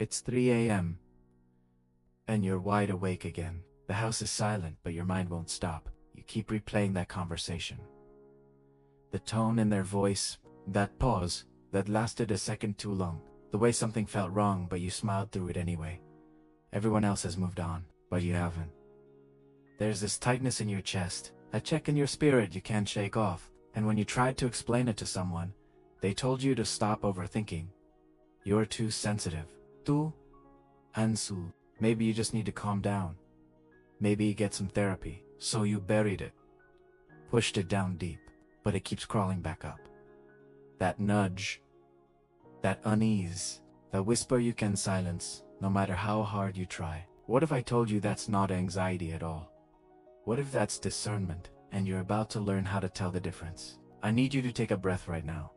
It's 3 a.m. and you're wide awake again. The house is silent, but your mind won't stop. You keep replaying that conversation. The tone in their voice, that pause that lasted a second too long, the way something felt wrong but you smiled through it anyway. Everyone else has moved on, but you haven't. There's this tightness in your chest, a check in your spirit you can't shake off, and when you tried to explain it to someone, they told you to stop overthinking. You're too sensitive. Too ansu. Maybe you just need to calm down. Maybe you get some therapy. So you buried it. Pushed it down deep, but it keeps crawling back up. That nudge, that unease, that whisper you can silence, no matter how hard you try. What if I told you that's not anxiety at all? What if that's discernment, and you're about to learn how to tell the difference? I need you to take a breath right now.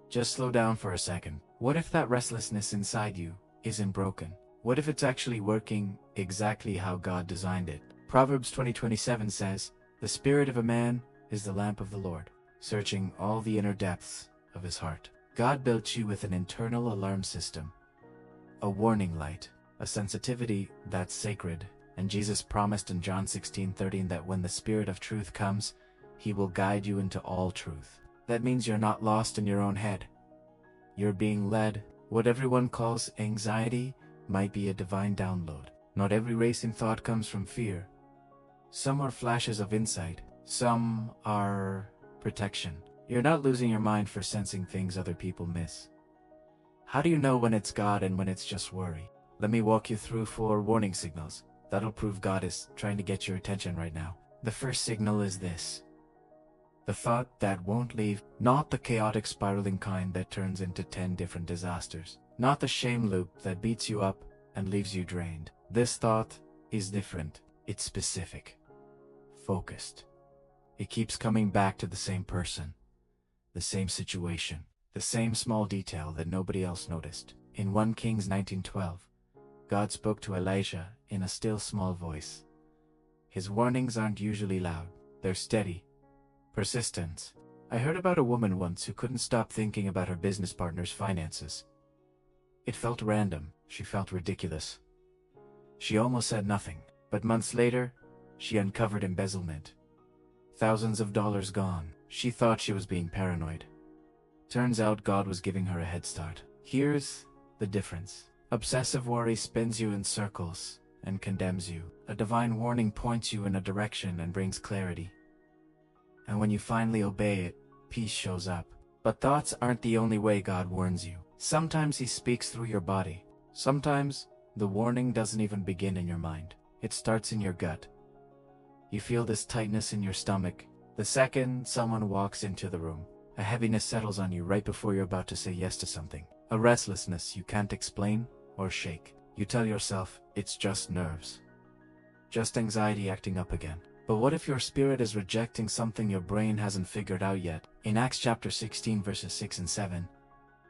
Just slow down for a second. What if that restlessness inside you isn't broken? What if it's actually working exactly how God designed it? Proverbs 20:27 says, "The spirit of a man is the lamp of the Lord, searching all the inner depths of his heart." God built you with an internal alarm system, a warning light, a sensitivity that's sacred, and Jesus promised in John 16:13 that when the Spirit of truth comes, he will guide you into all truth. That means you're not lost in your own head. You're being led. What everyone calls anxiety might be a divine download. Not every racing thought comes from fear. Some are flashes of insight. Some are protection. You're not losing your mind for sensing things other people miss. How do you know when it's God and when it's just worry? Let me walk you through 4 warning signals. That'll prove God is trying to get your attention right now. The first signal is this. The thought that won't leave, not the chaotic spiraling kind that turns into 10 different disasters. Not the shame loop that beats you up and leaves you drained. This thought is different. It's specific. Focused. It keeps coming back to the same person, the same situation, the same small detail that nobody else noticed. In 1 Kings 19:12, God spoke to Elijah in a still small voice. His warnings aren't usually loud. They're steady, persistent. I heard about a woman once who couldn't stop thinking about her business partner's finances. It felt random. She felt ridiculous. She almost said nothing, but months later, she uncovered embezzlement. Thousands of dollars gone. She thought she was being paranoid. Turns out God was giving her a head start. Here's the difference. Obsessive worry spins you in circles and condemns you. A divine warning points you in a direction and brings clarity. And when you finally obey it, peace shows up. But thoughts aren't the only way God warns you. Sometimes he speaks through your body. Sometimes the warning doesn't even begin in your mind. It starts in your gut. You feel this tightness in your stomach the second someone walks into the room. A heaviness settles on you right before you're about to say yes to something. A restlessness you can't explain or shake. You tell yourself, it's just nerves. Just anxiety acting up again. But what if your spirit is rejecting something your brain hasn't figured out yet? In Acts chapter 16 verses 6 and 7,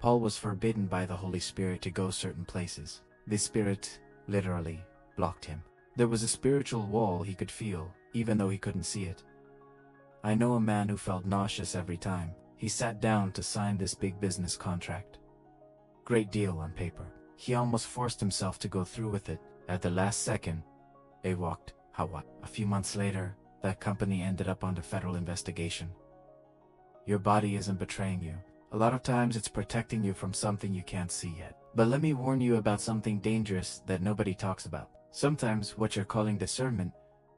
Paul was forbidden by the Holy Spirit to go certain places. The Spirit literally blocked him. There was a spiritual wall he could feel, even though he couldn't see it. I know a man who felt nauseous every time he sat down to sign this big business contract. Great deal on paper. He almost forced himself to go through with it. At the last second, they walked. How what? A few months later, that company ended up under federal investigation. Your body isn't betraying you. A lot of times it's protecting you from something you can't see yet. But let me warn you about something dangerous that nobody talks about. Sometimes what you're calling discernment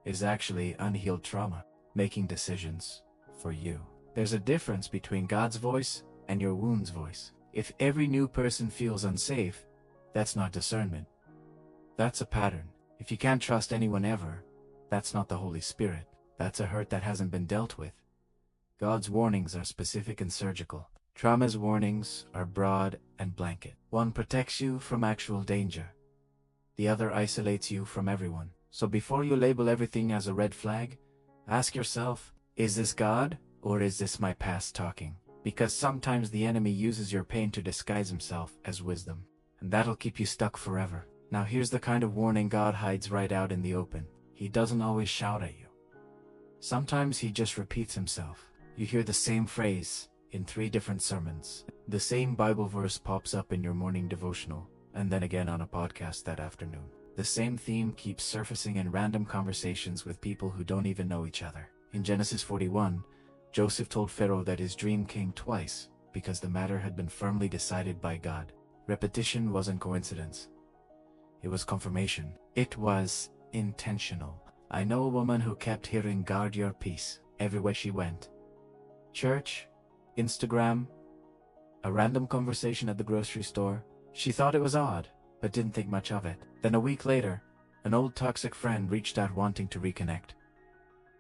is actually unhealed trauma, making decisions for you. There's a difference between God's voice and your wound's voice. If every new person feels unsafe, that's not discernment. That's a pattern. If you can't trust anyone ever, that's not the Holy Spirit. That's a hurt that hasn't been dealt with. God's warnings are specific and surgical. Trauma's warnings are broad and blanket. One protects you from actual danger. The other isolates you from everyone. So before you label everything as a red flag, ask yourself, is this God or is this my past talking? Because sometimes the enemy uses your pain to disguise himself as wisdom, and that'll keep you stuck forever. Now here's the kind of warning God hides right out in the open. He doesn't always shout at you. Sometimes he just repeats himself. You hear the same phrase in 3 different sermons. The same Bible verse pops up in your morning devotional. and then again on a podcast that afternoon. The same theme keeps surfacing in random conversations with people who don't even know each other. In Genesis 41, Joseph told Pharaoh that his dream came twice because the matter had been firmly decided by God. Repetition wasn't coincidence. It was confirmation. It was intentional. I know a woman who kept hearing "guard your peace" everywhere she went. Church, Instagram, a random conversation at the grocery store. She thought it was odd, but didn't think much of it. Then a week later, an old toxic friend reached out wanting to reconnect.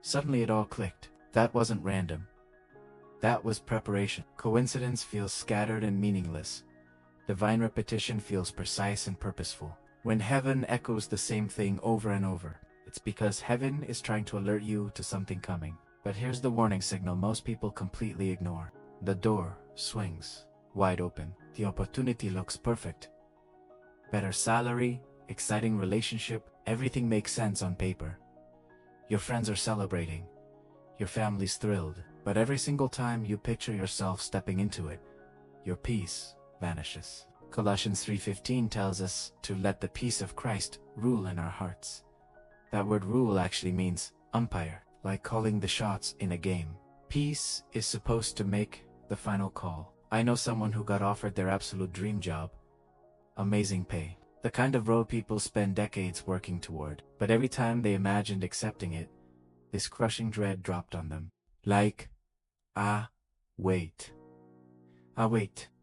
Suddenly it all clicked. That wasn't random. That was preparation. Coincidence feels scattered and meaningless. Divine repetition feels precise and purposeful. When heaven echoes the same thing over and over, it's because heaven is trying to alert you to something coming. But here's the warning signal most people completely ignore. The door swings wide open. The opportunity looks perfect. Better salary, exciting relationship, everything makes sense on paper. Your friends are celebrating. Your family's thrilled. But every single time you picture yourself stepping into it, your peace vanishes. Colossians 3:15 tells us to let the peace of Christ rule in our hearts. That word rule actually means umpire, like calling the shots in a game. Peace is supposed to make the final call. I know someone who got offered their absolute dream job. Amazing pay. The kind of role people spend decades working toward. But every time they imagined accepting it, this crushing dread dropped on them. Like, wait.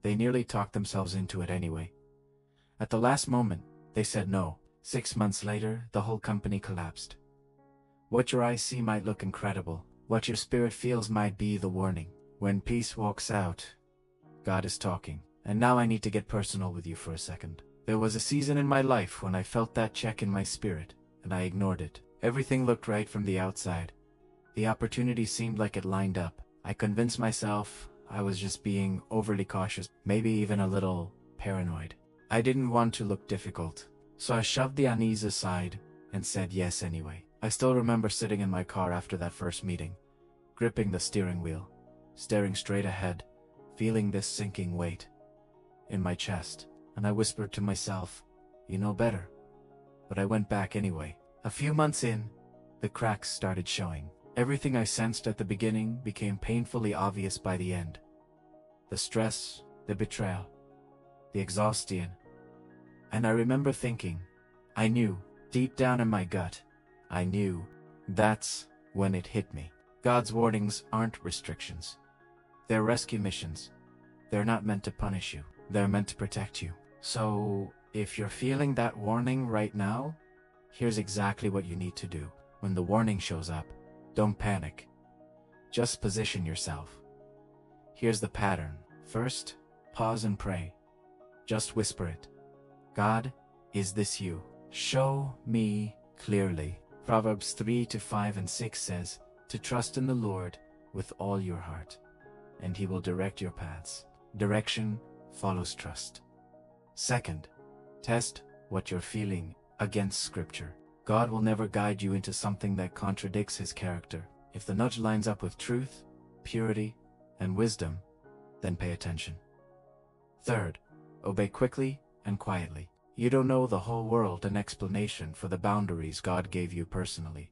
They nearly talked themselves into it anyway. At the last moment, they said no. 6 months later, the whole company collapsed. What your eyes see might look incredible. What your spirit feels might be the warning. When peace walks out, God is talking. And now I need to get personal with you for a second. There was a season in my life when I felt that check in my spirit, and I ignored it. Everything looked right from the outside. The opportunity seemed like it lined up. I convinced myself I was just being overly cautious, maybe even a little paranoid. I didn't want to look difficult, so I shoved the unease aside and said yes anyway. I still remember sitting in my car after that first meeting, gripping the steering wheel, staring straight ahead, feeling this sinking weight in my chest, and I whispered to myself, "You know better." But I went back anyway. A few months in, the cracks started showing. Everything I sensed at the beginning became painfully obvious by the end. The stress, the betrayal, the exhaustion. And I remember thinking, I knew, deep down in my gut, I knew. That's when it hit me. God's warnings aren't restrictions. They're rescue missions. They're not meant to punish you. They're meant to protect you. So, if you're feeling that warning right now, here's exactly what you need to do. When the warning shows up, don't panic. Just position yourself. Here's the pattern. First, pause and pray. Just whisper it. God, is this you? Show me clearly. Proverbs 3:5-6 says, to trust in the Lord with all your heart, and He will direct your paths. Direction follows trust. Second, test what you're feeling against Scripture. God will never guide you into something that contradicts His character. If the nudge lines up with truth, purity, and wisdom, then pay attention. Third, obey quickly and quietly. You don't know the whole world an explanation for the boundaries God gave you personally.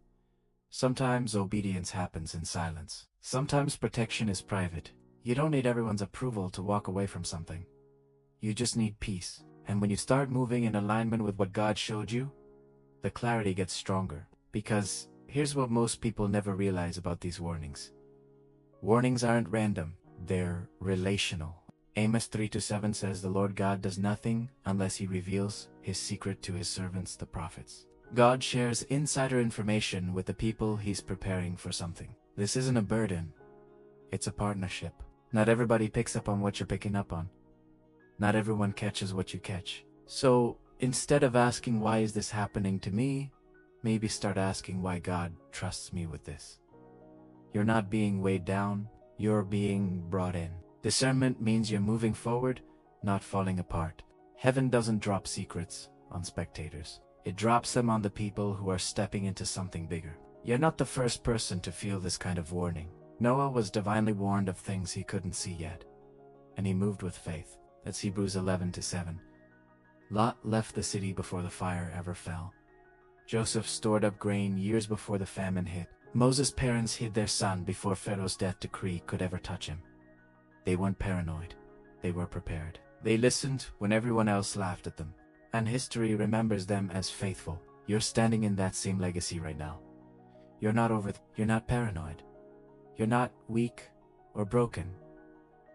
Sometimes obedience happens in silence. Sometimes protection is private. You don't need everyone's approval to walk away from something. You just need peace. And when you start moving in alignment with what God showed you, the clarity gets stronger. Because here's what most people never realize about these warnings. Warnings aren't random, they're relational. Amos 3:7 says the Lord God does nothing unless He reveals His secret to His servants, the prophets. God shares insider information with the people He's preparing for something. This isn't a burden, it's a partnership. Not everybody picks up on what you're picking up on. Not everyone catches what you catch. So, instead of asking why is this happening to me, maybe start asking why God trusts me with this. You're not being weighed down, you're being brought in. Discernment means you're moving forward, not falling apart. Heaven doesn't drop secrets on spectators. It drops them on the people who are stepping into something bigger. You're not the first person to feel this kind of warning. Noah was divinely warned of things he couldn't see yet, and he moved with faith. That's Hebrews 11:7. Lot left the city before the fire ever fell. Joseph stored up grain years before the famine hit. Moses' parents hid their son before Pharaoh's death decree could ever touch him. They weren't paranoid. They were prepared. They listened when everyone else laughed at them. And history remembers them as faithful. You're standing in that same legacy right now. You're not paranoid. You're not weak or broken.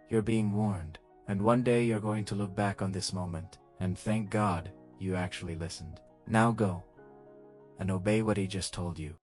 You're being warned. And one day you're going to look back on this moment and thank God you actually listened. Now go and obey what he just told you.